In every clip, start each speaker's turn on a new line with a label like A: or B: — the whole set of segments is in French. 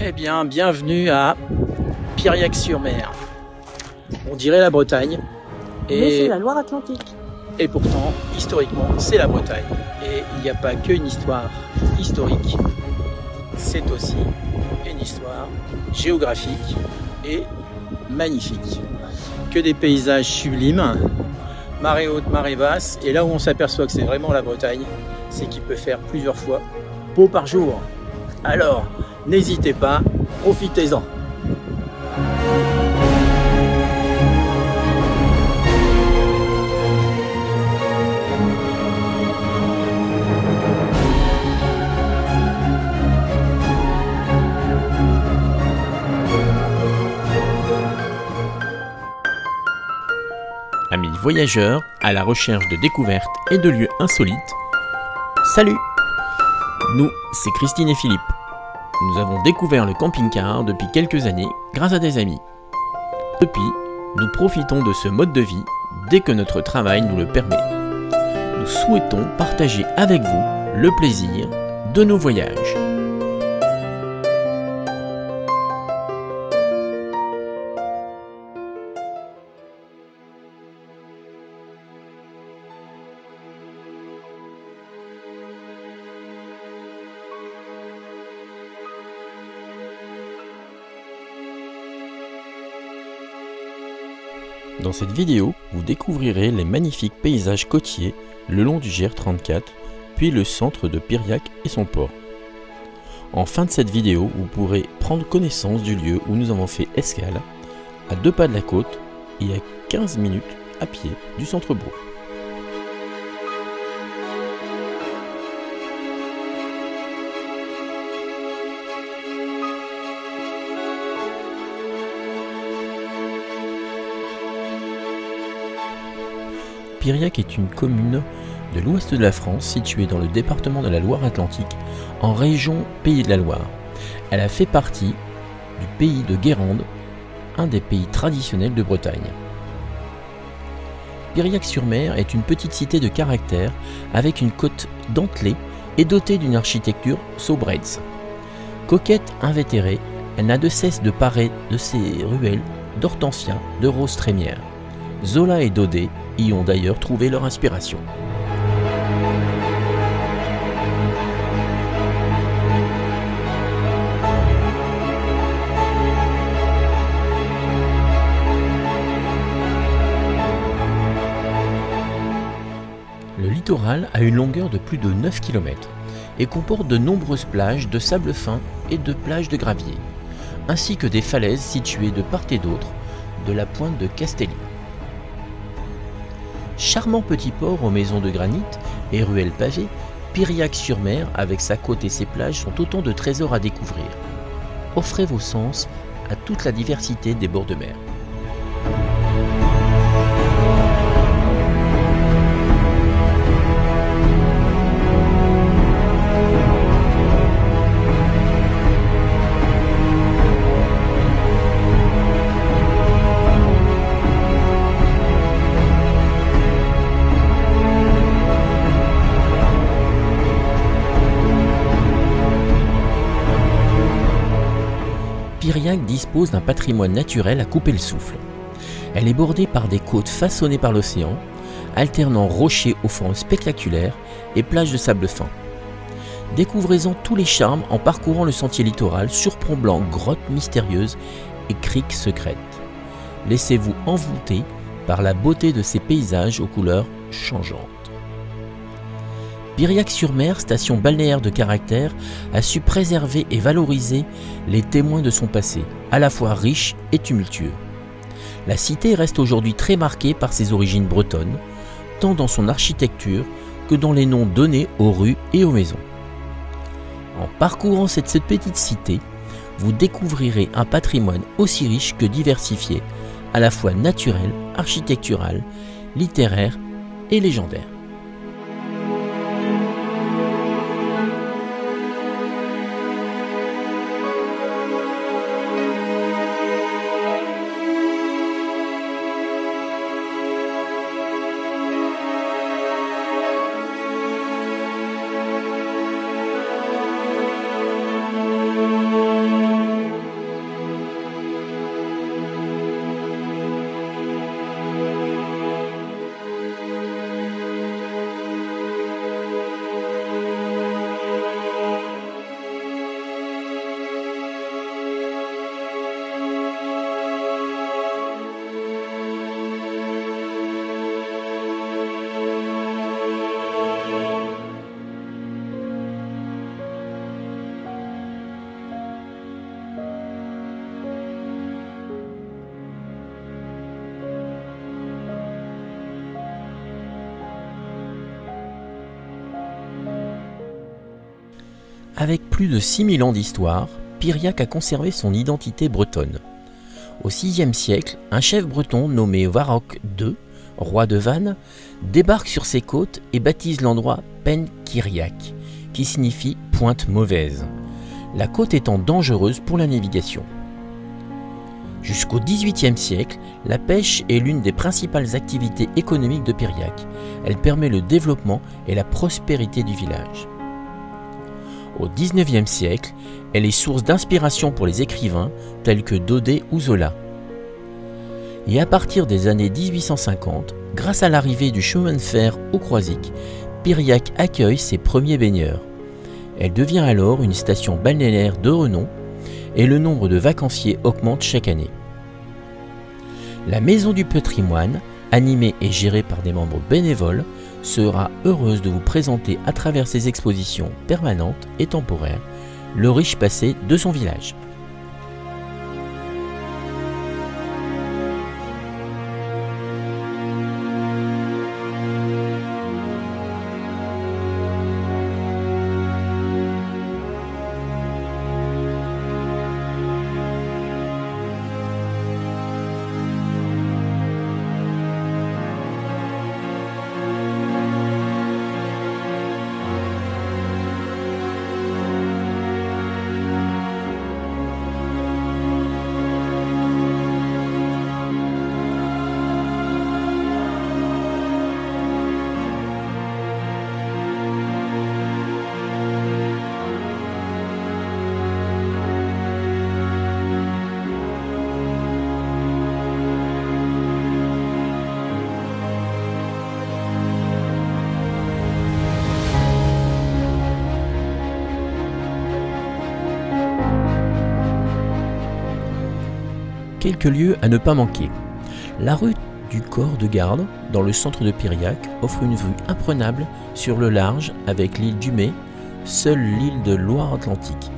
A: Eh bien, bienvenue à Piriac-sur-Mer. On dirait la Bretagne.
B: Mais c'est la Loire-Atlantique.
A: Et pourtant, historiquement, c'est la Bretagne. Et il n'y a pas qu'une histoire historique, c'est aussi une histoire géographique et magnifique. Que des paysages sublimes, marée haute, marée basse. Et là où on s'aperçoit que c'est vraiment la Bretagne, c'est qu'il peut faire plusieurs fois beau par jour. Alors, n'hésitez pas, profitez-en.
C: Amis voyageurs à la recherche de découvertes et de lieux insolites, salut! Nous, c'est Christine et Philippe. Nous avons découvert le camping-car depuis quelques années grâce à des amis. Depuis, nous profitons de ce mode de vie dès que notre travail nous le permet. Nous souhaitons partager avec vous le plaisir de nos voyages. Dans cette vidéo, vous découvrirez les magnifiques paysages côtiers le long du GR34, puis le centre de Piriac et son port. En fin de cette vidéo, vous pourrez prendre connaissance du lieu où nous avons fait escale, à 2 pas de la côte et à 15 minutes à pied du centre-bourg. Piriac est une commune de l'ouest de la France située dans le département de la Loire-Atlantique en région Pays de la Loire. Elle a fait partie du pays de Guérande, un des pays traditionnels de Bretagne. Piriac-sur-Mer est une petite cité de caractère avec une côte dentelée et dotée d'une architecture sobrette. Coquette invétérée, elle n'a de cesse de parer de ses ruelles d'hortensias, de roses trémières. Zola et Daudet y ont d'ailleurs trouvé leur inspiration. Le littoral a une longueur de plus de 9 km et comporte de nombreuses plages de sable fin et de plages de gravier, ainsi que des falaises situées de part et d'autre de la pointe de Castelli. Charmant petit port aux maisons de granit et ruelles pavées, Piriac-sur-Mer avec sa côte et ses plages sont autant de trésors à découvrir. Offrez vos sens à toute la diversité des bords de mer. Piriac dispose d'un patrimoine naturel à couper le souffle. Elle est bordée par des côtes façonnées par l'océan, alternant rochers aux formes spectaculaires et plages de sable fin. Découvrez-en tous les charmes en parcourant le sentier littoral surplombant grottes mystérieuses et criques secrètes. Laissez-vous envoûter par la beauté de ces paysages aux couleurs changeantes. Piriac-sur-Mer, station balnéaire de caractère, a su préserver et valoriser les témoins de son passé, à la fois riche et tumultueux. La cité reste aujourd'hui très marquée par ses origines bretonnes, tant dans son architecture que dans les noms donnés aux rues et aux maisons. En parcourant cette petite cité, vous découvrirez un patrimoine aussi riche que diversifié, à la fois naturel, architectural, littéraire et légendaire. Avec plus de 6000 ans d'histoire, Piriac a conservé son identité bretonne. Au VIe siècle, un chef breton nommé Varroc II, roi de Vannes, débarque sur ses côtes et baptise l'endroit Penkiriac, qui signifie pointe mauvaise, la côte étant dangereuse pour la navigation. Jusqu'au XVIIIe siècle, la pêche est l'une des principales activités économiques de Piriac. Elle permet le développement et la prospérité du village. Au XIXe siècle, elle est source d'inspiration pour les écrivains tels que Daudet ou Zola. Et à partir des années 1850, grâce à l'arrivée du chemin de fer au Croisic, Piriac accueille ses premiers baigneurs. Elle devient alors une station balnéaire de renom et le nombre de vacanciers augmente chaque année. La Maison du Patrimoine, animée et gérée par des membres bénévoles, sera heureuse de vous présenter à travers ses expositions permanentes et temporaires le riche passé de son village. Quelques lieux à ne pas manquer. La rue du Corps de Garde, dans le centre de Piriac, offre une vue imprenable sur le large avec l'île d'Humé, seule l'île de Loire-Atlantique.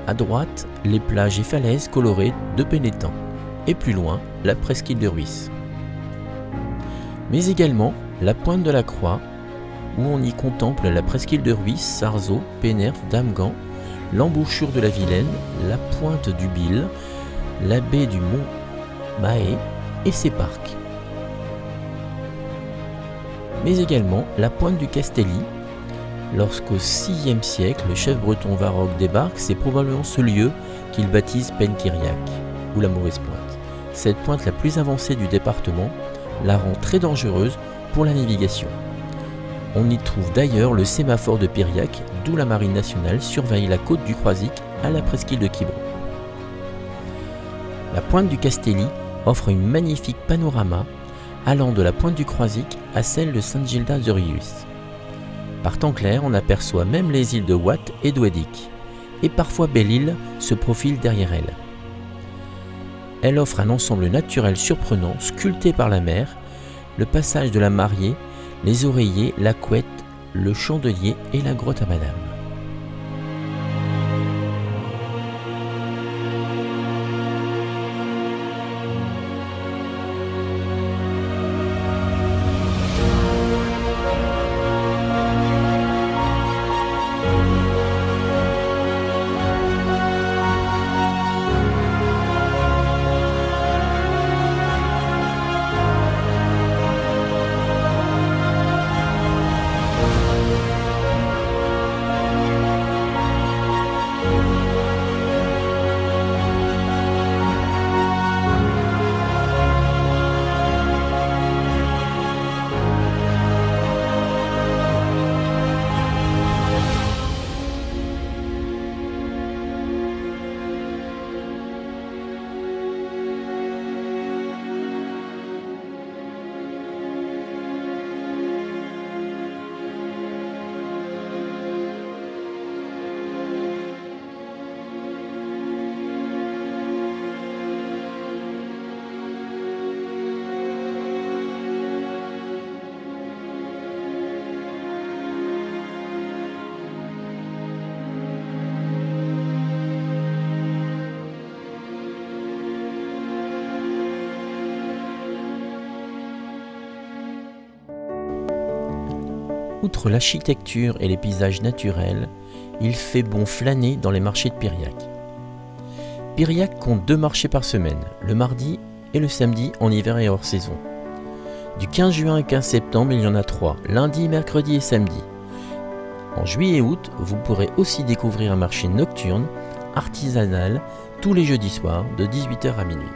C: À droite, les plages et falaises colorées de Pénétan, et plus loin, la presqu'île de Ruisse. Mais également la pointe de la Croix, où on y contemple la presqu'île de Ruisse, Sarzeau, Pénerve, Damgand, l'embouchure de la Vilaine, la pointe du Bille, la baie du Mont Mahé et ses parcs. Mais également la pointe du Castelli. Lorsqu'au VIe siècle, le chef breton Varroc débarque, c'est probablement ce lieu qu'il baptise Penkiriac, ou la mauvaise pointe. Cette pointe la plus avancée du département la rend très dangereuse pour la navigation. On y trouve d'ailleurs le sémaphore de Piriac, d'où la marine nationale surveille la côte du Croisic à la presqu'île de Quiberon. La pointe du Castelli offre un magnifique panorama allant de la pointe du Croisic à celle de Saint-Gildas-de-Rius. Par temps clair, on aperçoit même les îles de Watt et d'Ouedic, et parfois Belle-Île se profile derrière elle. Elle offre un ensemble naturel surprenant, sculpté par la mer, le passage de la Mariée, les oreillers, la couette, le chandelier et la grotte à Madame. Outre l'architecture et les paysages naturels, il fait bon flâner dans les marchés de Piriac. Piriac compte 2 marchés par semaine, le mardi et le samedi en hiver et hors saison. Du 15 juin au 15 septembre, il y en a 3, lundi, mercredi et samedi. En juillet et août, vous pourrez aussi découvrir un marché nocturne, artisanal, tous les jeudis soirs de 18 h à minuit.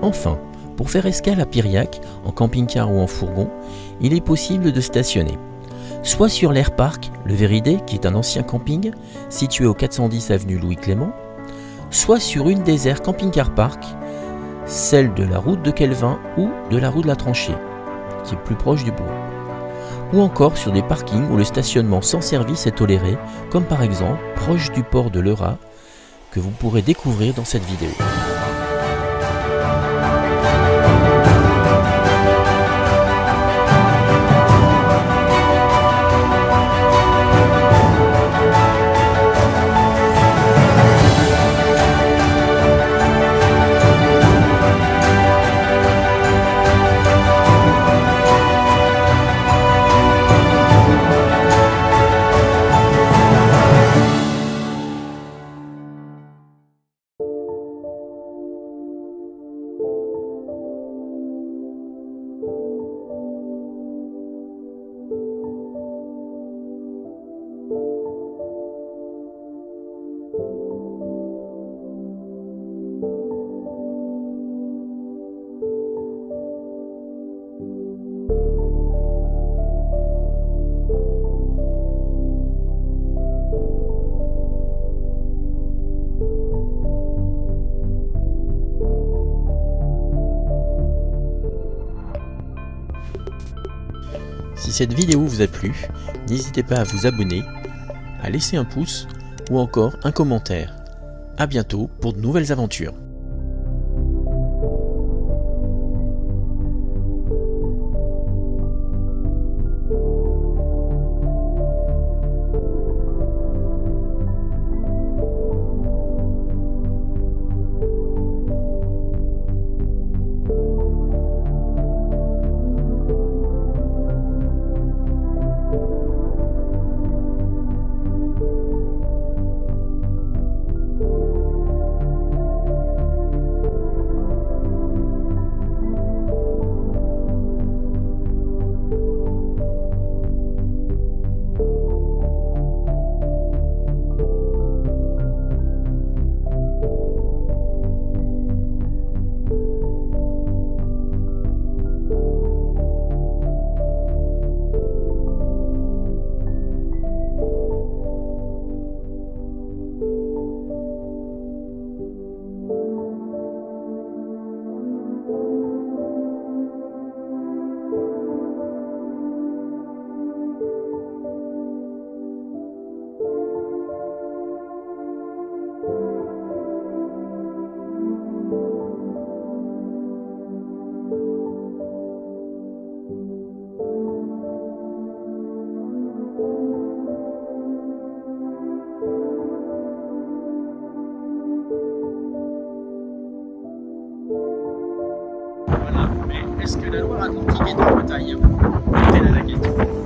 C: Enfin, pour faire escale à Piriac, en camping-car ou en fourgon, il est possible de stationner soit sur l'Air Park, le Véridé, qui est un ancien camping situé au 410 avenue Louis Clément, soit sur une des aires camping-car park, celle de la route de Kelvin ou de la rue de la Tranchée, qui est plus proche du bourg, ou encore sur des parkings où le stationnement sans service est toléré, comme par exemple proche du port de Leurat, que vous pourrez découvrir dans cette vidéo. Si cette vidéo vous a plu, n'hésitez pas à vous abonner, à laisser un pouce ou encore un commentaire. A bientôt pour de nouvelles aventures.
A: est-ce que la Loire-Atlantique est en Bretagne? Telle est la question.